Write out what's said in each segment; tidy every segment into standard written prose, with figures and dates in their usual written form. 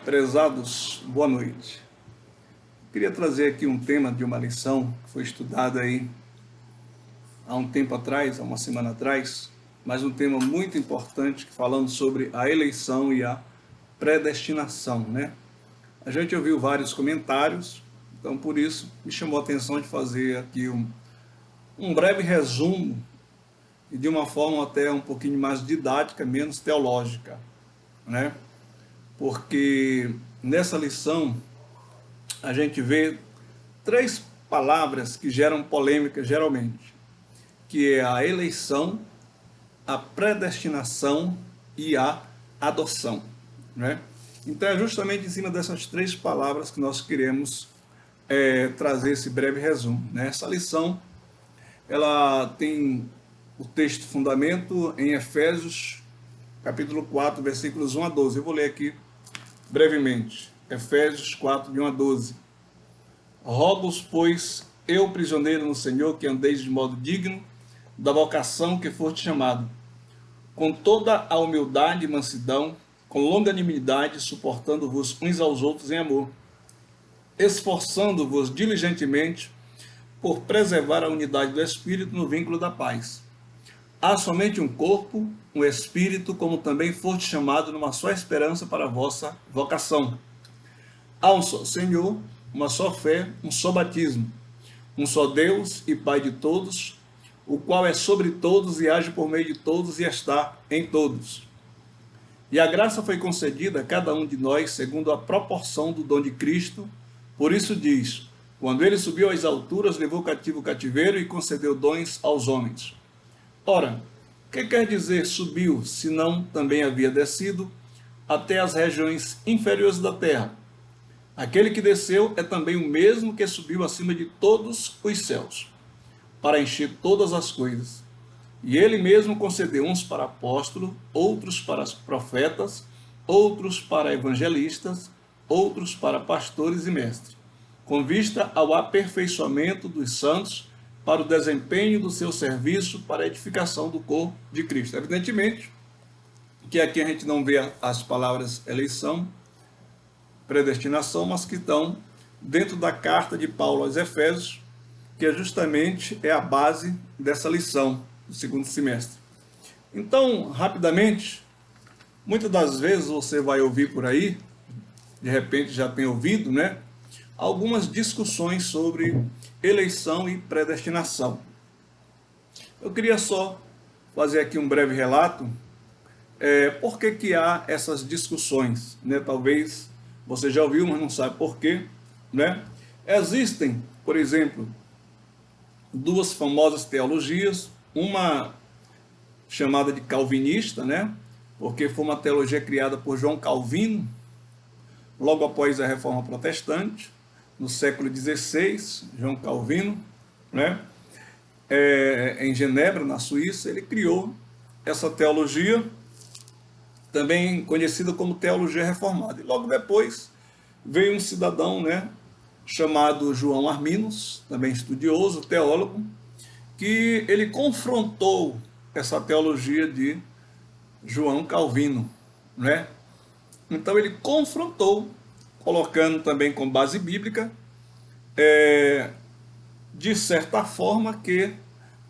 Prezados, boa noite. Queria trazer aqui um tema de uma lição que foi estudada aí há um tempo atrás, há uma semana atrás, mas um tema muito importante, falando sobre a eleição e a predestinação, né? A gente ouviu vários comentários, então por isso me chamou a atenção de fazer aqui um breve resumo e de uma forma até um pouquinho mais didática, menos teológica, né? Porque nessa lição a gente vê três palavras que geram polêmica geralmente, que é a eleição, a predestinação e a adoção, né? Então é justamente em cima dessas três palavras que nós queremos trazer esse breve resumo, né? Essa lição ela tem o texto fundamento em Efésios capítulo 4, versículos 1 a 12. Eu vou ler aqui brevemente. Efésios 4, de 1 a 12. Rogo-vos, pois, eu, prisioneiro no Senhor, que andeis de modo digno da vocação que foste chamado, com toda a humildade e mansidão, com longanimidade, suportando-vos uns aos outros em amor, esforçando-vos diligentemente por preservar a unidade do Espírito no vínculo da paz. Há somente um corpo, um Espírito, como também foste chamado numa só esperança para a vossa vocação. Há um só Senhor, uma só fé, um só batismo, um só Deus e Pai de todos, o qual é sobre todos e age por meio de todos e está em todos. E a graça foi concedida a cada um de nós segundo a proporção do dom de Cristo. Por isso diz, quando ele subiu às alturas, levou cativo o cativeiro e concedeu dons aos homens. Ora, o que quer dizer subiu, se não também havia descido até as regiões inferiores da terra? Aquele que desceu é também o mesmo que subiu acima de todos os céus, para encher todas as coisas. E ele mesmo concedeu uns para apóstolos, outros para profetas, outros para evangelistas, outros para pastores e mestres, com vista ao aperfeiçoamento dos santos, para o desempenho do seu serviço, para a edificação do corpo de Cristo. Evidentemente que aqui a gente não vê as palavras eleição, predestinação, mas que estão dentro da carta de Paulo aos Efésios, que é justamente a base dessa lição do segundo semestre. Então, rapidamente, muitas das vezes você vai ouvir por aí, de repente já tem ouvido, né? Algumas discussões sobre eleição e predestinação. Eu queria só fazer aqui um breve relato. Por que há essas discussões, né? Talvez você já ouviu, mas não sabe por quê, né? Existem, por exemplo, duas famosas teologias, uma chamada de calvinista, né? Porque foi uma teologia criada por João Calvino, logo após a Reforma Protestante, no século XVI, João Calvino, né? Em Genebra, na Suíça, ele criou essa teologia, também conhecida como teologia reformada. E logo depois veio um cidadão, né, chamado João Arminos, também estudioso, teólogo, que ele confrontou essa teologia de João Calvino, né? Então ele confrontou, colocando também com base bíblica, de certa forma que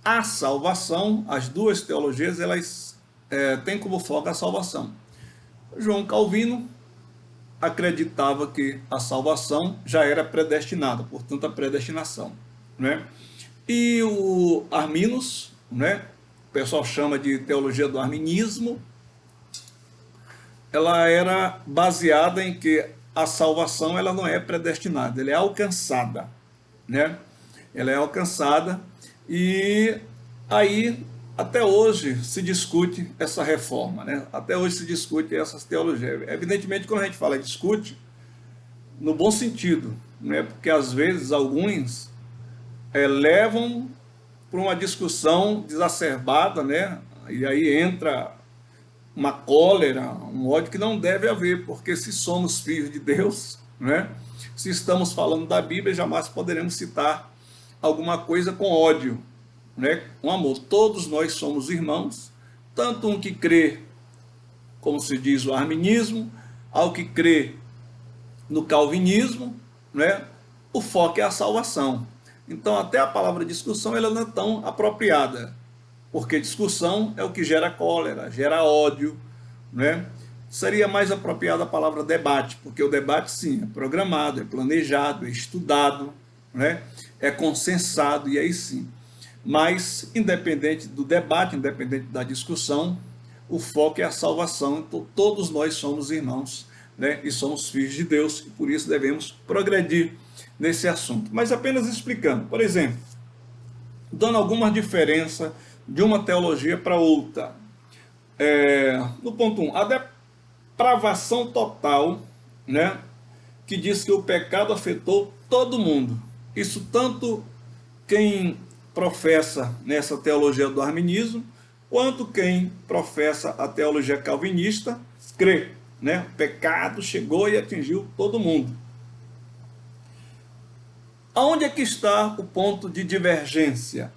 a salvação, as duas teologias, elas têm como foco a salvação. João Calvino acreditava que a salvação já era predestinada, portanto a predestinação, né? E o Arminos, né, o pessoal chama de teologia do arminismo, ela era baseada em que a salvação ela não é predestinada, ela é alcançada, né? Ela é alcançada e aí até hoje se discute essa reforma, né? Até hoje se discute essas teologias. Evidentemente, quando a gente fala discute, no bom sentido, né? Porque às vezes alguns levam para uma discussão exacerbada, né? E aí entra uma cólera, um ódio que não deve haver, porque se somos filhos de Deus, né? Se estamos falando da Bíblia, jamais poderemos citar alguma coisa com ódio, né? Com amor. Todos nós somos irmãos, tanto um que crê, como se diz o arminismo, ao que crê No calvinismo, né, o foco é a salvação. Então até a palavra discussão ela não é tão apropriada, porque discussão é o que gera cólera, gera ódio, né? Seria mais apropriada a palavra debate, porque o debate sim é programado, é planejado, é estudado, né? É consensado, e aí sim. Mas independente do debate, independente da discussão, o foco é a salvação. Então todos nós somos irmãos, né? E somos filhos de Deus, e por isso devemos progredir nesse assunto. Mas apenas explicando, por exemplo, dando alguma diferença de uma teologia para outra. No ponto 1, a depravação total, né, que diz que o pecado afetou todo mundo. Isso tanto quem professa nessa teologia do arminismo, quanto quem professa a teologia calvinista crê, né? O pecado chegou e atingiu todo mundo. Aonde é que está o ponto de divergência?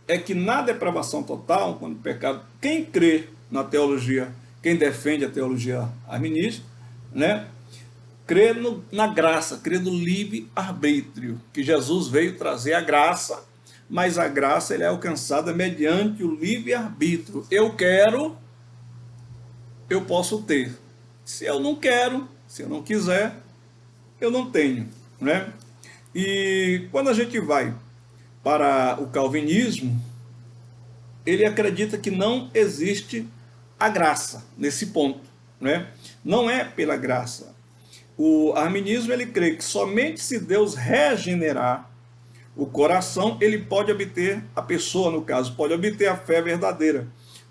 É que na depravação total, quando o pecado, quem crê na teologia, quem defende a teologia arminista, né, crê na graça, crê no livre-arbítrio, que Jesus veio trazer a graça, mas a graça ele é alcançada mediante o livre-arbítrio. Eu quero, eu posso ter. Se eu não quero, se eu não quiser, eu não tenho, né? E quando a gente vai para o calvinismo, ele acredita que não existe a graça nesse ponto, né? Não é pela graça. O arminismo ele crê que somente se Deus regenerar o coração, ele pode obter, a pessoa no caso, pode obter a fé verdadeira.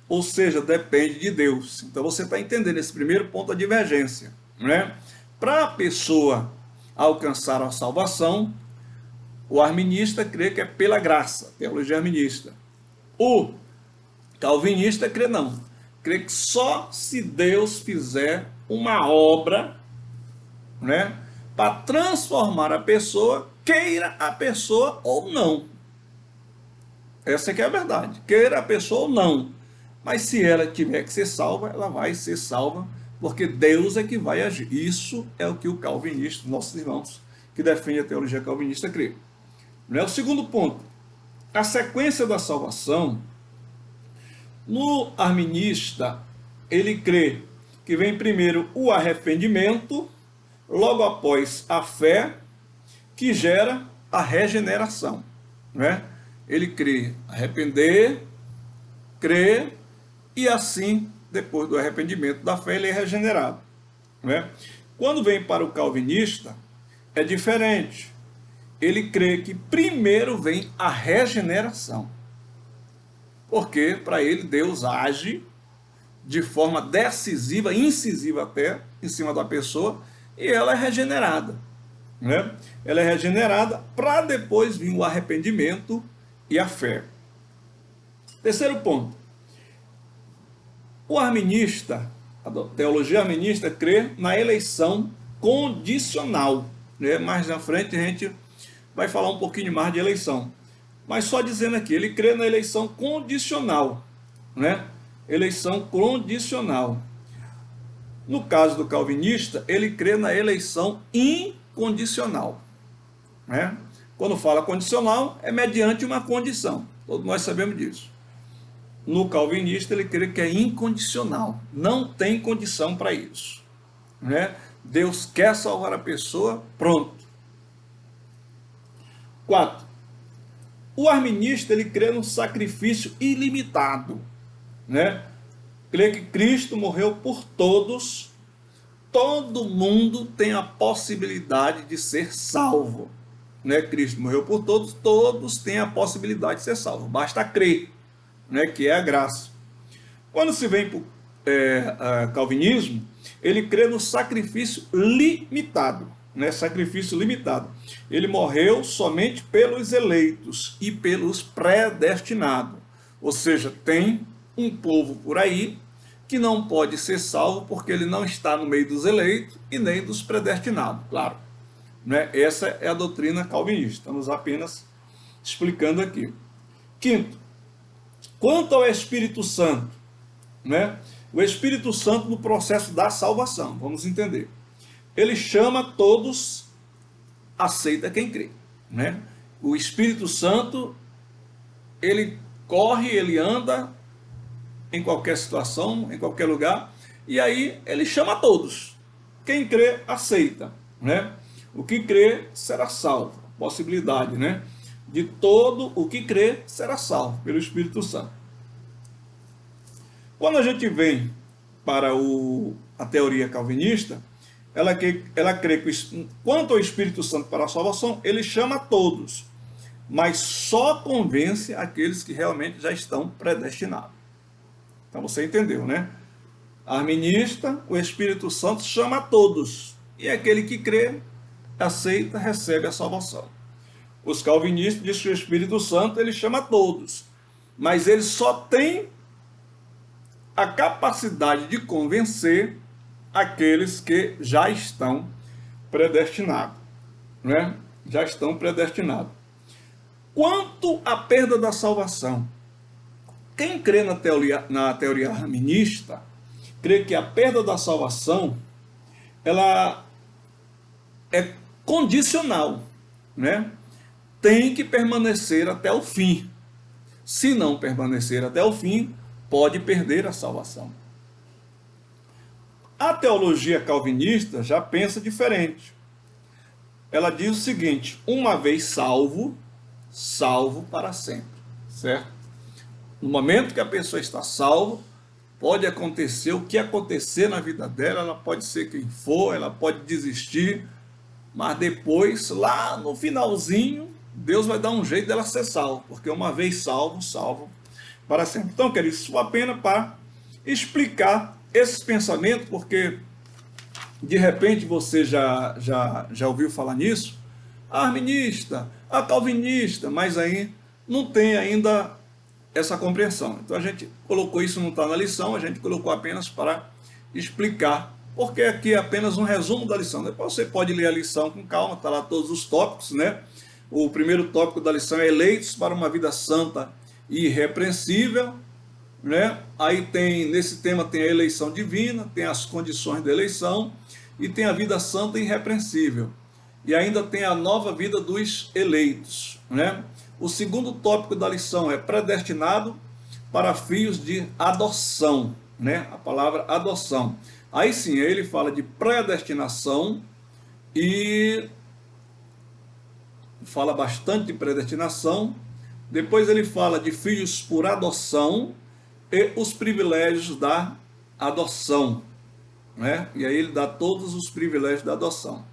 Ou seja, depende de Deus. Então você está entendendo esse primeiro ponto da divergência, né? Para a pessoa alcançar a salvação, o arminista crê que é pela graça, teologia arminista. O calvinista crê não. Crê que só se Deus fizer uma obra, né, para transformar a pessoa, queira a pessoa ou não. Essa que é a verdade. Queira a pessoa ou não. Mas se ela tiver que ser salva, ela vai ser salva, porque Deus é que vai agir. Isso é o que o calvinista, nossos irmãos que defendem a teologia calvinista, crê. O segundo ponto, a sequência da salvação. No arminista, ele crê que vem primeiro o arrependimento, logo após a fé, que gera a regeneração, né? Ele crê arrepender, crê, e assim, depois do arrependimento da fé, ele é regenerado, né? Quando vem para o calvinista, é diferente. Ele crê que primeiro vem a regeneração, porque para ele Deus age de forma decisiva, incisiva até, em cima da pessoa, e ela é regenerada, né? Ela é regenerada para depois vir o arrependimento e a fé. Terceiro ponto, o arminista, a teologia arminista crê na eleição condicional, né? Mais na frente a gente vai falar um pouquinho mais de eleição, mas só dizendo aqui, ele crê na eleição condicional, né? Eleição condicional. No caso do calvinista, ele crê na eleição incondicional, né? Quando fala condicional, é mediante uma condição, todos nós sabemos disso. No calvinista, ele crê que é incondicional, não tem condição para isso, né? Deus quer salvar a pessoa, pronto. 4. O arminista, ele crê no sacrifício ilimitado, né? Crê que Cristo morreu por todos, todo mundo tem a possibilidade de ser salvo, né? Cristo morreu por todos, todos têm a possibilidade de ser salvo, basta crer, né? Que é a graça. Quando se vem para o calvinismo, ele crê no sacrifício limitado, né? Sacrifício limitado. Ele morreu somente pelos eleitos e pelos predestinados, ou seja, tem um povo por aí que não pode ser salvo porque ele não está no meio dos eleitos e nem dos predestinados, claro, né? Essa é a doutrina calvinista, estamos apenas explicando aqui. Quinto, quanto ao Espírito Santo, né? O Espírito Santo no processo da salvação, vamos entender. ele chama todos, aceita quem crê, né? O Espírito Santo, ele corre, ele anda em qualquer situação, em qualquer lugar, e aí ele chama todos. Quem crê, aceita, né? O que crê será salvo. Possibilidade, né? De todo o que crê será salvo pelo Espírito Santo. Quando a gente vem para a teoria calvinista, ela crê que quanto ao Espírito Santo para a salvação, ele chama todos, mas só convence aqueles que realmente já estão predestinados. Então você entendeu, né? Arminista, o Espírito Santo chama todos, e aquele que crê, aceita, recebe a salvação. Os calvinistas dizem que o Espírito Santo ele chama todos, mas ele só tem a capacidade de convencer aqueles que já estão predestinados, né? Já estão predestinados. Quanto à perda da salvação, quem crê na teoria arminista, crê que a perda da salvação, ela é condicional, né? Tem que permanecer até o fim. Se não permanecer até o fim, pode perder a salvação. A teologia calvinista já pensa diferente. Ela diz o seguinte: uma vez salvo, salvo para sempre, certo? No momento que a pessoa está salva, pode acontecer o que acontecer na vida dela, ela pode ser quem for, ela pode desistir, mas depois, lá no finalzinho, Deus vai dar um jeito dela ser salva, porque uma vez salvo, salvo para sempre. Então, queridos, isso apenas para explicar esses pensamentos, porque de repente você já ouviu falar nisso, a arminista, a calvinista, mas aí não tem ainda essa compreensão. Então a gente colocou isso, não está na lição, a gente colocou apenas para explicar, porque aqui é apenas um resumo da lição. Depois você pode ler a lição com calma, está lá todos os tópicos, né? O primeiro tópico da lição é eleitos para uma vida santa e irrepreensível, né? Aí tem, nesse tema tem a eleição divina, tem as condições da eleição e tem a vida santa e irrepreensível. E ainda tem a nova vida dos eleitos, né? O segundo tópico da lição é predestinado para filhos de adoção, né? A palavra adoção. Aí sim, ele fala de predestinação e fala bastante de predestinação. Depois ele fala de filhos por adoção e os privilégios da adoção, né? E aí ele dá todos os privilégios da adoção.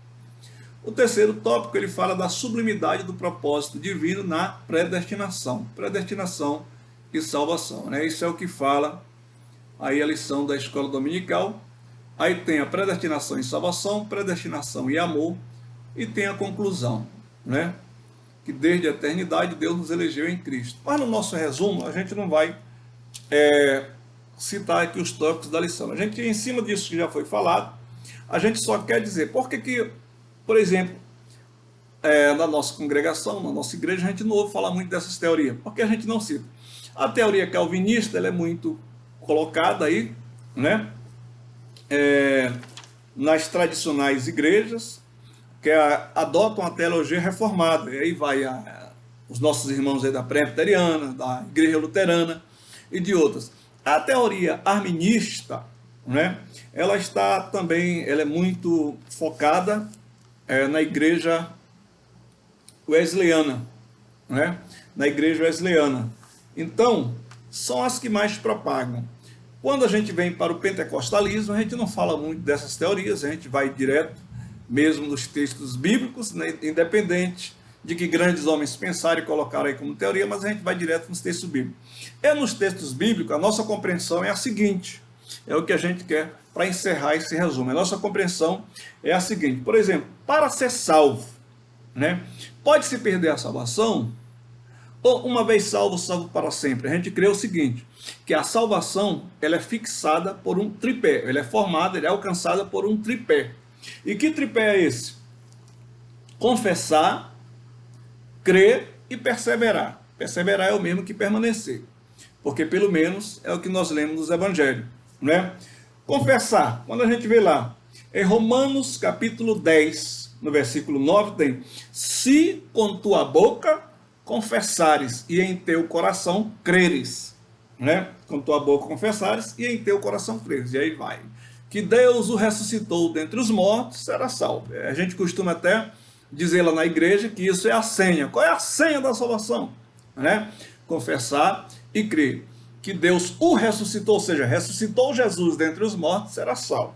O terceiro tópico, ele fala da sublimidade do propósito divino na predestinação. Predestinação e salvação, né? Isso é o que fala aí a lição da escola dominical. Aí tem a predestinação e salvação, predestinação e amor, e tem a conclusão, né? Que desde a eternidade Deus nos elegeu em Cristo. Mas no nosso resumo, a gente não vai citar aqui os tópicos da lição. A gente, em cima disso que já foi falado, a gente só quer dizer, por exemplo, na nossa congregação, na nossa igreja, a gente não ouve falar muito dessas teorias, porque a gente não cita. A teoria calvinista, ela é muito colocada aí, né? Nas tradicionais igrejas, que adotam a teologia reformada, e aí vai os nossos irmãos aí da presbiteriana, da igreja luterana e de outras. A teoria arminista, né? Ela é muito focada na igreja wesleyana, né? Na igreja wesleyana. Então, são as que mais propagam. Quando a gente vem para o pentecostalismo, a gente não fala muito dessas teorias, a gente vai direto mesmo nos textos bíblicos, né? Independente de que grandes homens pensaram e colocaram aí como teoria, mas a gente vai direto nos textos bíblicos. E nos textos bíblicos, a nossa compreensão é a seguinte, é o que a gente quer para encerrar esse resumo. A nossa compreensão é a seguinte: por exemplo, para ser salvo, né, pode-se perder a salvação? Ou uma vez salvo, salvo para sempre? A gente crê o seguinte, que a salvação ela é fixada por um tripé, ela é formada, ela é alcançada por um tripé. E que tripé é esse? Confessar, crer e perseverar. Perseverar é o mesmo que permanecer, porque pelo menos é o que nós lemos nos evangelhos, né? Confessar, quando a gente vê lá, Em Romanos capítulo 10, no versículo 9 tem: se com tua boca confessares e em teu coração creres, né? Com tua boca confessares e em teu coração creres. E aí vai. Que Deus o ressuscitou dentre os mortos, será salvo. A gente costuma até dizer lá na igreja que isso é a senha. Qual é a senha da salvação? Né? Confessar e crer que Deus o ressuscitou, ou seja, ressuscitou Jesus dentre os mortos, será salvo.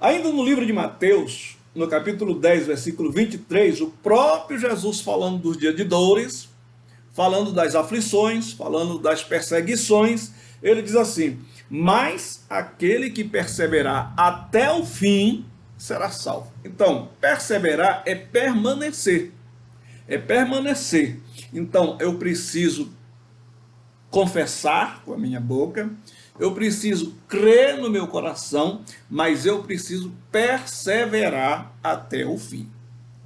Ainda no livro de Mateus, no capítulo 10, versículo 23, o próprio Jesus falando dos dias de dores, falando das aflições, falando das perseguições, ele diz assim: mas aquele que perseverar até o fim será salvo. Então, perseverar é permanecer. É permanecer. Então, eu preciso confessar com a minha boca, eu preciso crer no meu coração, mas eu preciso perseverar até o fim,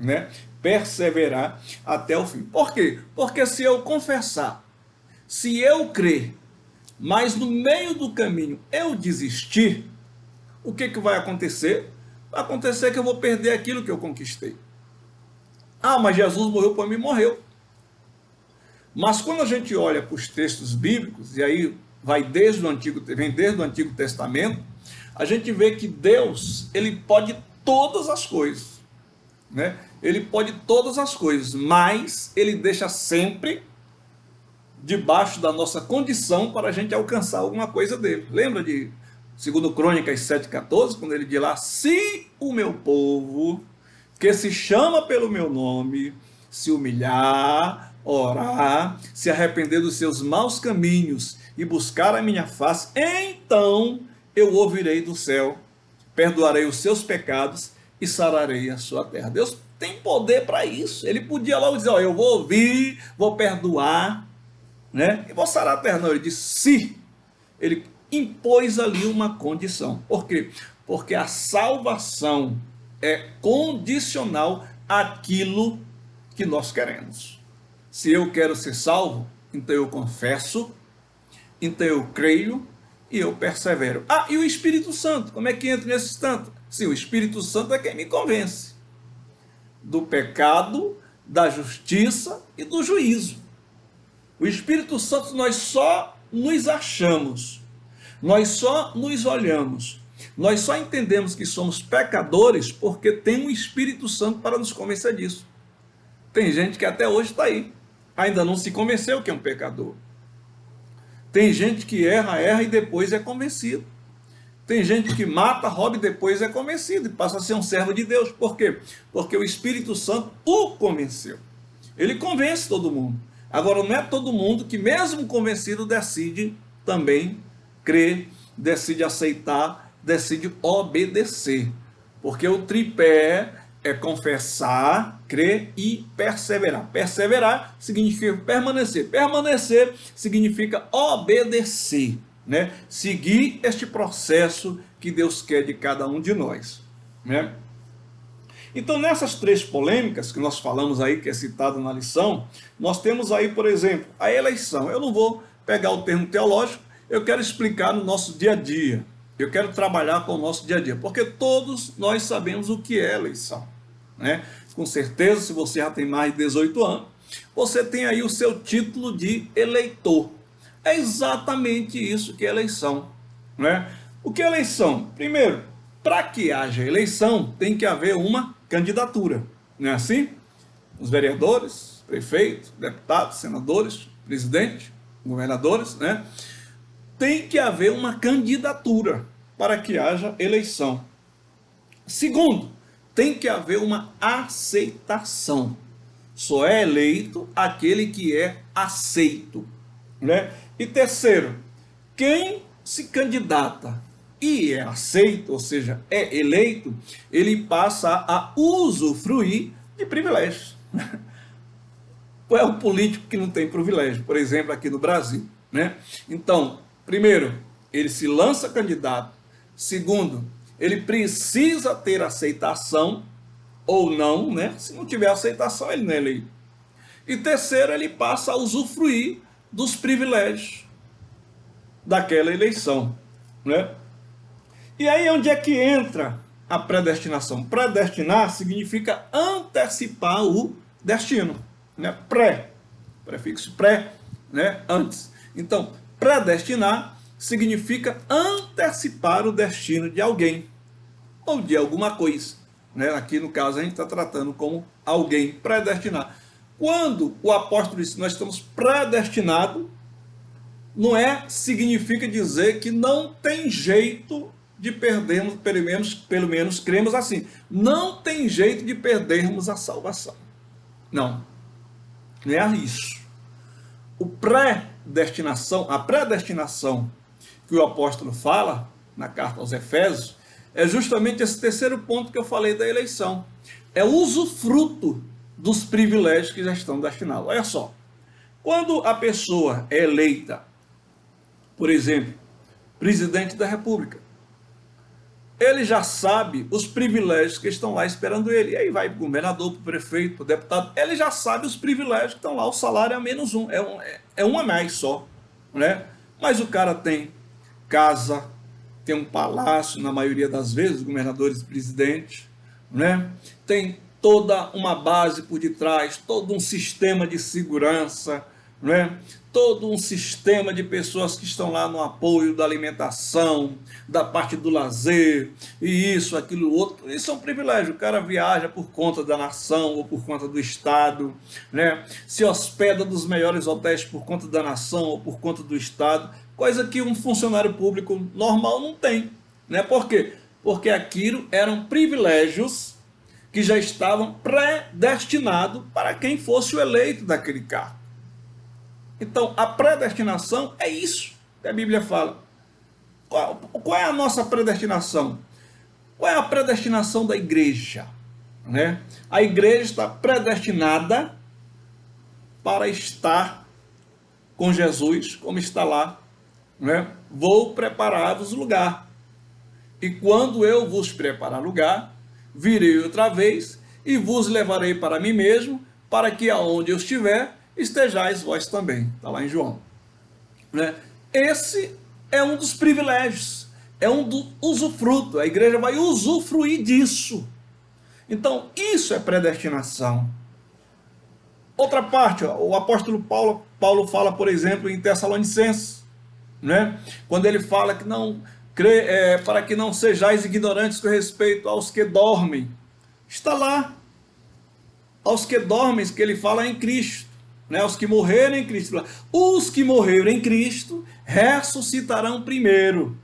né? Perseverar até o fim. Por quê? Porque se eu confessar, se eu crer, mas no meio do caminho eu desistir, o que vai acontecer? Vai acontecer que eu vou perder aquilo que eu conquistei. Ah, mas Jesus morreu por mim, morreu. Mas quando a gente olha para os textos bíblicos, e aí vem desde o Antigo Testamento, a gente vê que Deus, ele pode todas as coisas, né? Ele pode todas as coisas, mas ele deixa sempre debaixo da nossa condição para a gente alcançar alguma coisa dele. Lembra de 2 Crônicas 7,14, quando ele diz lá: se o meu povo, que se chama pelo meu nome, se humilhar, orar, se arrepender dos seus maus caminhos e buscar a minha face, então eu ouvirei do céu, perdoarei os seus pecados e sararei a sua terra. Deus tem poder para isso. Ele podia logo dizer: ó, eu vou ouvir, vou perdoar, né? E vou sarar a terra. Não, ele disse se. Ele impôs ali uma condição. Por quê? Porque a salvação é condicional àquilo que nós queremos. Se eu quero ser salvo, então eu confesso, então eu creio e eu persevero. Ah, e o Espírito Santo, como é que entra nesse instante? Sim, o Espírito Santo é quem me convence do pecado, da justiça e do juízo. O Espírito Santo, nós só nos achamos, nós só nos olhamos, nós só entendemos que somos pecadores porque tem um Espírito Santo para nos convencer disso. Tem gente que até hoje está aí, ainda não se convenceu que é um pecador. Tem gente que erra e depois é convencido. Tem gente que mata, rouba e depois é convencido e passa a ser um servo de Deus. Por quê? Porque o Espírito Santo o convenceu. Ele convence todo mundo. Agora, não é todo mundo que, mesmo convencido, decide também crer, decide aceitar, decide obedecer. Porque o tripé é confessar, crer e perseverar. Perseverar significa permanecer. Permanecer significa obedecer, né? Seguir este processo que Deus quer de cada um de nós, né? Então, nessas três polêmicas que nós falamos aí, que é citado na lição, nós temos aí, por exemplo, a eleição. Eu não vou pegar o termo teológico, eu quero explicar no nosso dia a dia. Eu quero trabalhar com o nosso dia a dia, porque todos nós sabemos o que é eleição, né? Com certeza, se você já tem mais de 18 anos, você tem aí o seu título de eleitor. É exatamente isso que é eleição, né? O que é eleição? Primeiro, para que haja eleição, tem que haver uma candidatura, não é assim? Os vereadores, prefeitos, deputados, senadores, presidente, governadores, né? Tem que haver uma candidatura para que haja eleição. Segundo, tem que haver uma aceitação. Só é eleito aquele que é aceito, né? E terceiro, quem se candidata e é aceito, ou seja, é eleito, ele passa a usufruir de privilégios. Qual é o político que não tem privilégio? Por exemplo, aqui no Brasil, né? Então, primeiro, ele se lança candidato. Segundo, ele precisa ter aceitação ou não, né? Se não tiver aceitação, ele não é eleito. E terceiro, ele passa a usufruir dos privilégios daquela eleição, né? E aí onde é que entra a predestinação? Predestinar significa antecipar o destino, né? Prefixo pré, né? Antes. Então, predestinar significa antecipar o destino de alguém ou de alguma coisa, né? Aqui no caso a gente está tratando como alguém, predestinar. Quando o apóstolo disse nós estamos predestinados, não significa dizer que não tem jeito de perdermos, pelo menos cremos assim, não tem jeito de perdermos a salvação. Não, não é isso. A predestinação que o apóstolo fala na carta aos Efésios é justamente esse terceiro ponto que eu falei da eleição. É o usufruto dos privilégios que já estão destinados. Olha só, quando a pessoa é eleita, por exemplo, presidente da República, ele já sabe os privilégios que estão lá esperando ele. E aí vai para o governador, para o prefeito, para o deputado, ele já sabe os privilégios que estão lá. O salário é menos um, é um a mais só, né? Mas o cara tem casa, tem um palácio, na maioria das vezes, governadores e presidentes, né? Tem toda uma base por detrás, todo um sistema de segurança, né? Todo um sistema de pessoas que estão lá no apoio da alimentação, da parte do lazer, e isso, aquilo, outro. Isso é um privilégio. O cara viaja por conta da nação ou por conta do Estado, né? Se hospeda nos melhores hotéis por conta da nação ou por conta do Estado, coisa que um funcionário público normal não tem, né? Por quê? Porque aquilo eram privilégios que já estavam predestinados para quem fosse o eleito daquele cargo. Então, a predestinação é isso que a Bíblia fala. Qual é a nossa predestinação? Qual é a predestinação da igreja? Né? A igreja está predestinada para estar com Jesus, como está lá. Né? Vou preparar-vos lugar. E quando eu vos preparar lugar, virei outra vez e vos levarei para mim mesmo, para que aonde eu estiver, estejais vós também. Está lá em João. Né? Esse é um dos privilégios, é um do usufruto. A igreja vai usufruir disso. Então, isso é predestinação. Outra parte, ó, o apóstolo Paulo fala, por exemplo, em Tessalonicenses, né? Quando ele fala que para que não sejais ignorantes com respeito aos que dormem. Está lá. Aos que dormem, que ele fala em Cristo. Né, os que morreram em Cristo. Os que morreram em Cristo ressuscitarão primeiro.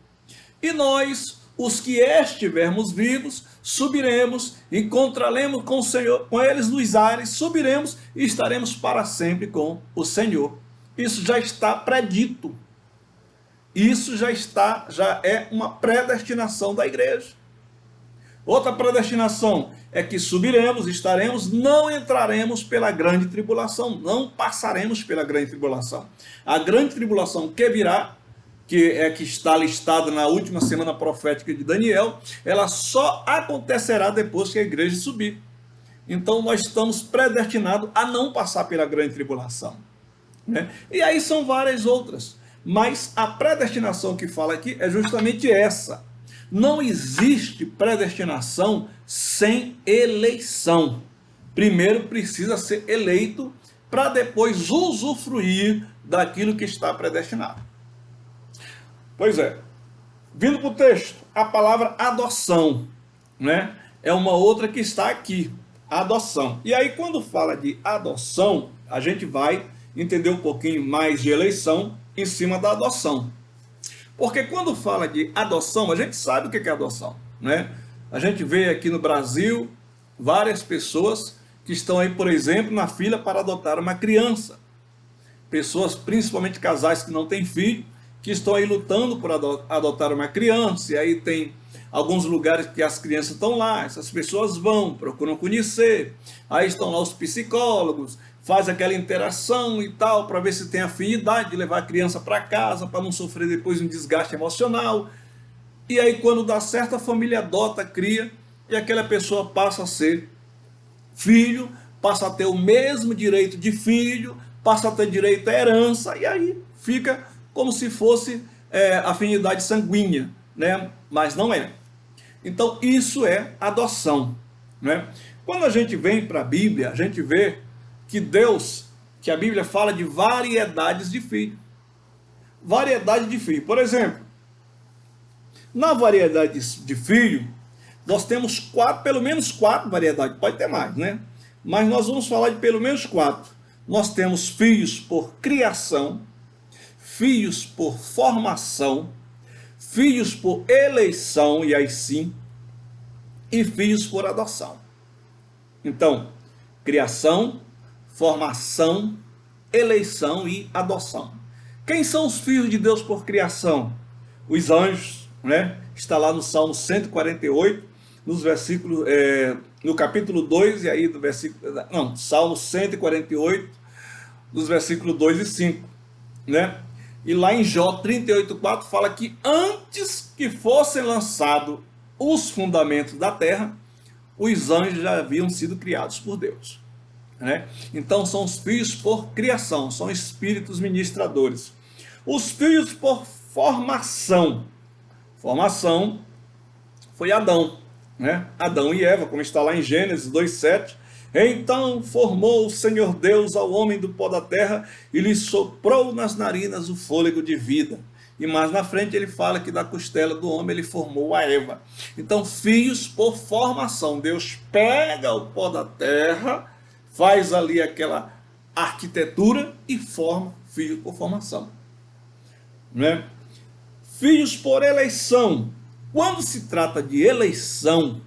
E nós, os que estivermos vivos, subiremos, encontraremos com o Senhor, com eles nos ares, subiremos e estaremos para sempre com o Senhor. Isso já está predito. Isso já é uma predestinação da igreja. Outra predestinação é que subiremos, estaremos, não entraremos pela grande tribulação, não passaremos pela grande tribulação. A grande tribulação que virá, que está listada na última semana profética de Daniel, ela só acontecerá depois que a igreja subir. Então nós estamos predestinados a não passar pela grande tribulação. Né? E aí são várias outras, mas a predestinação que fala aqui é justamente essa. Não existe predestinação sem eleição. Primeiro precisa ser eleito para depois usufruir daquilo que está predestinado. Pois é, vindo para o texto, a palavra adoção, né, é uma outra que está aqui, adoção. E aí quando fala de adoção, a gente vai entender um pouquinho mais de eleição em cima da adoção. Porque quando fala de adoção, a gente sabe o que é adoção, né? A gente vê aqui no Brasil várias pessoas que estão aí, por exemplo, na fila para adotar uma criança. Pessoas, principalmente casais que não têm filho, que estão aí lutando por adotar uma criança. E aí tem alguns lugares que as crianças estão lá, essas pessoas vão, procuram conhecer. Aí estão lá os psicólogos, faz aquela interação e tal, para ver se tem afinidade de levar a criança para casa, para não sofrer depois um desgaste emocional. E aí quando dá certo, a família adota, cria, e aquela pessoa passa a ser filho, passa a ter o mesmo direito de filho, passa a ter direito à herança, e aí fica como se fosse afinidade sanguínea, né? mas não é. Então isso é adoção, né? Quando a gente vem para a Bíblia, a gente vê que que a Bíblia fala de variedades de filho. Variedade de filho. Por exemplo, na variedade de filho, nós temos pelo menos quatro variedades, pode ter mais, né? Mas nós vamos falar de pelo menos quatro. Nós temos filhos por criação, filhos por formação, filhos por eleição, e aí sim, e filhos por adoção. Então, criação, formação, eleição e adoção. Quem são os filhos de Deus por criação? Os anjos, né? Está lá no Salmo 148, nos versículos, no capítulo 2, e aí do versículo, não, Salmo 148, nos versículos 2 e 5, né? E lá em Jó 38,4 fala que antes que fossem lançados os fundamentos da terra, os anjos já haviam sido criados por Deus, né? Então são os filhos por criação, são espíritos ministradores. Os filhos por formação. Formação foi Adão, né? Adão e Eva, como está lá em Gênesis 2,7. Então formou o Senhor Deus ao homem do pó da terra e lhe soprou nas narinas o fôlego de vida. E mais na frente ele fala que da costela do homem ele formou a Eva. Então, filhos por formação. Deus pega o pó da terra, faz ali aquela arquitetura e forma filhos por formação, né? Filhos por eleição. Quando se trata de eleição,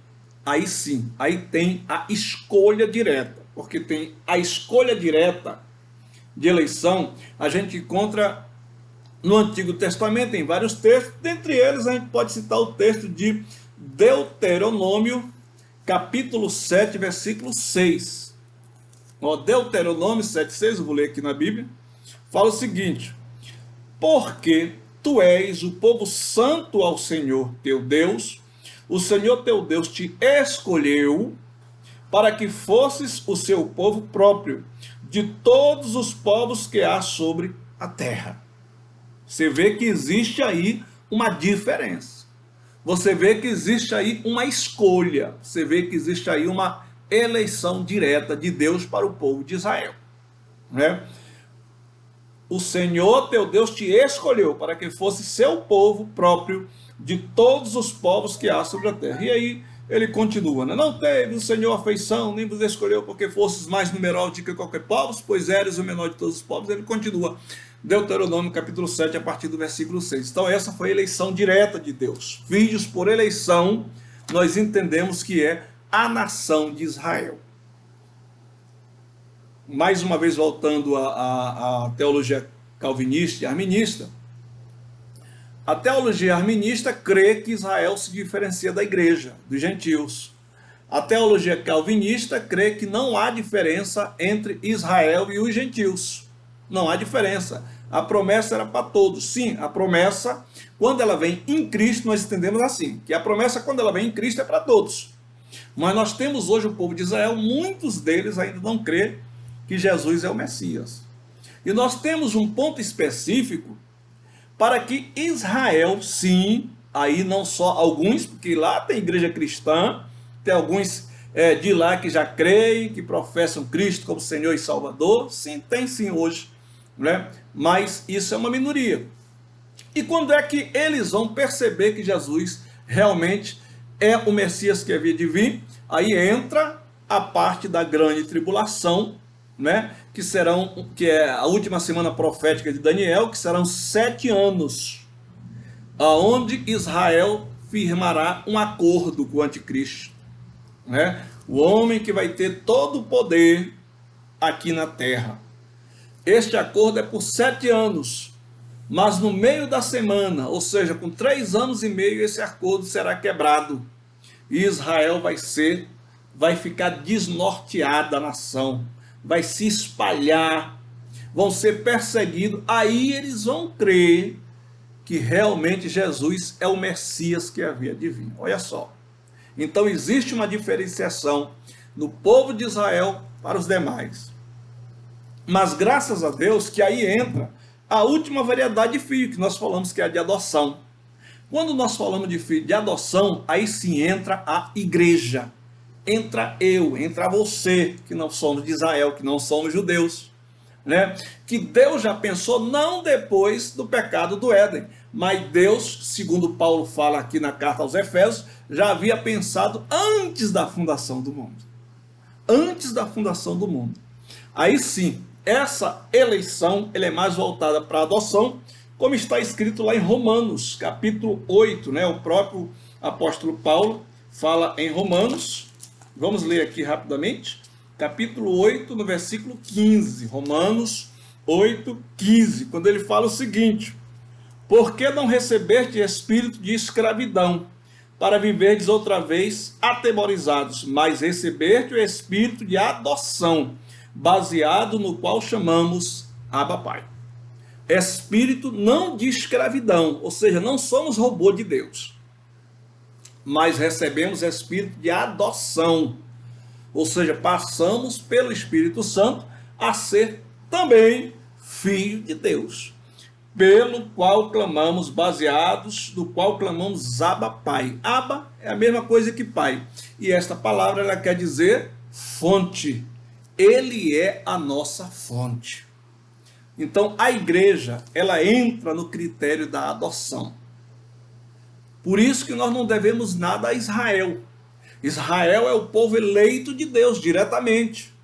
aí sim, aí tem a escolha direta, porque tem a escolha direta de eleição, a gente encontra no Antigo Testamento em vários textos, dentre eles a gente pode citar o texto de Deuteronômio, capítulo 7, versículo 6. Deuteronômio 7,6, eu vou ler aqui na Bíblia, fala o seguinte: porque tu és o povo santo ao Senhor teu Deus, o Senhor teu Deus te escolheu para que fosses o seu povo próprio, de todos os povos que há sobre a terra. Você vê que existe aí uma diferença. Você vê que existe aí uma escolha. Você vê que existe aí uma eleição direta de Deus para o povo de Israel, né? O Senhor teu Deus te escolheu para que fosse seu povo próprio de todos os povos que há sobre a terra. E aí ele continua, né? Não teve o Senhor afeição, nem vos escolheu porque fosses mais numerosos do que qualquer povo, pois eres o menor de todos os povos. Ele continua, Deuteronômio capítulo 7, a partir do versículo 6. Então essa foi a eleição direta de Deus. Filhos por eleição, nós entendemos que é a nação de Israel. Mais uma vez voltando à teologia calvinista e arminista, a teologia arminista crê que Israel se diferencia da igreja, dos gentios. A teologia calvinista crê que não há diferença entre Israel e os gentios. Não há diferença. A promessa era para todos. Sim, a promessa, quando ela vem em Cristo, nós entendemos assim, que a promessa, quando ela vem em Cristo, é para todos. Mas nós temos hoje o povo de Israel, muitos deles ainda não crê que Jesus é o Messias. E nós temos um ponto específico para que Israel, sim, aí não só alguns, porque lá tem igreja cristã, tem alguns de lá que já creem, que professam Cristo como Senhor e Salvador, sim, tem sim hoje, né? Mas isso é uma minoria. E quando é que eles vão perceber que Jesus realmente é o Messias que havia de vir? Aí entra a parte da grande tribulação, né? Que é a última semana profética de Daniel, que serão 7 anos, aonde Israel firmará um acordo com o anticristo, né? O homem que vai ter todo o poder aqui na terra. Este acordo é por 7 anos, mas no meio da semana, ou seja, com 3 anos e meio, esse acordo será quebrado e Israel vai ficar desnorteada a nação, vai se espalhar, vão ser perseguidos. Aí eles vão crer que realmente Jesus é o Messias que havia de vir. Olha só. Então existe uma diferenciação no povo de Israel para os demais. Mas graças a Deus que aí entra a última variedade de filho, que nós falamos que é a de adoção. Quando nós falamos de filho de adoção, aí sim entra a igreja. Entra eu, entra você, que não somos de Israel, que não somos judeus, né? Que Deus já pensou não depois do pecado do Éden, mas Deus, segundo Paulo fala aqui na carta aos Efésios, já havia pensado antes da fundação do mundo. Antes da fundação do mundo. Aí sim, essa eleição ela é mais voltada para a adoção, como está escrito lá em Romanos, capítulo 8, né? O próprio apóstolo Paulo fala em Romanos. Vamos ler aqui rapidamente. Capítulo 8, no versículo 15. Romanos 8, 15. Quando ele fala o seguinte: por que não recebeste espírito de escravidão, para viverdes outra vez atemorizados, mas recebeste o espírito de adoção, baseado no qual chamamos Abba Pai. Espírito não de escravidão, ou seja, não somos robô de Deus, mas recebemos espírito de adoção, ou seja, passamos pelo Espírito Santo a ser também filho de Deus, pelo qual clamamos, baseados no qual clamamos Abba Pai. Abba é a mesma coisa que Pai, e esta palavra ela quer dizer fonte. Ele é a nossa fonte. Então a igreja ela entra no critério da adoção. Por isso que nós não devemos nada a Israel. Israel é o povo eleito de Deus diretamente.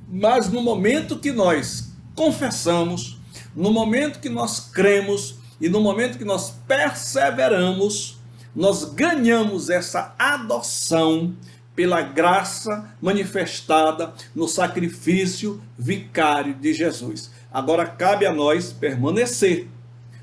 Mas no momento que nós confessamos, no momento que nós cremos e no momento que nós perseveramos, nós ganhamos essa adoção pela graça manifestada no sacrifício vicário de Jesus. Agora cabe a nós permanecer,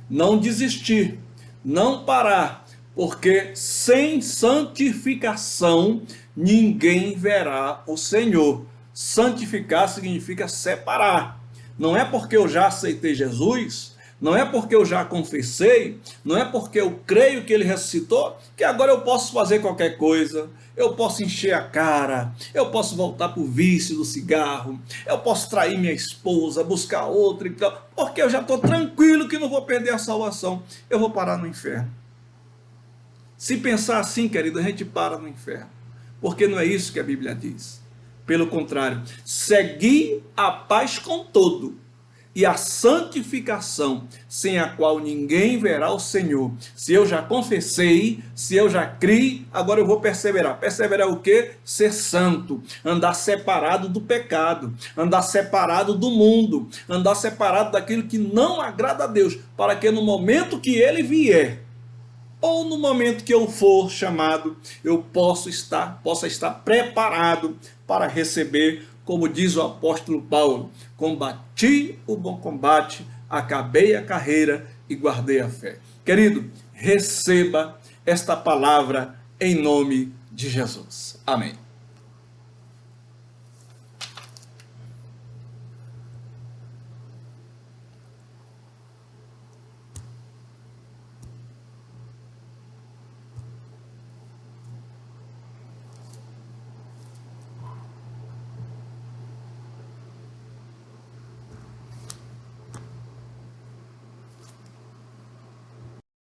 não desistir, não parar, porque sem santificação ninguém verá o Senhor. Santificar significa separar. Não é porque eu já aceitei Jesus, não é porque eu já confessei, não é porque eu creio que ele ressuscitou, que agora eu posso fazer qualquer coisa. Eu posso encher a cara, eu posso voltar para o vício do cigarro, eu posso trair minha esposa, buscar outra, então, porque eu já estou tranquilo que não vou perder a salvação, eu vou parar no inferno. Se pensar assim, querido, a gente para no inferno, porque não é isso que a Bíblia diz. Pelo contrário, segui a paz com todo e a santificação, sem a qual ninguém verá o Senhor. Se eu já confessei, se eu já criei, agora eu vou perseverar. Perseverar o quê? Ser santo, andar separado do pecado, andar separado do mundo, andar separado daquilo que não agrada a Deus, para que no momento que ele vier, ou no momento que eu for chamado, eu possa estar preparado para receber, como diz o apóstolo Paulo: combati o bom combate, acabei a carreira e guardei a fé. Querido, receba esta palavra em nome de Jesus. Amém.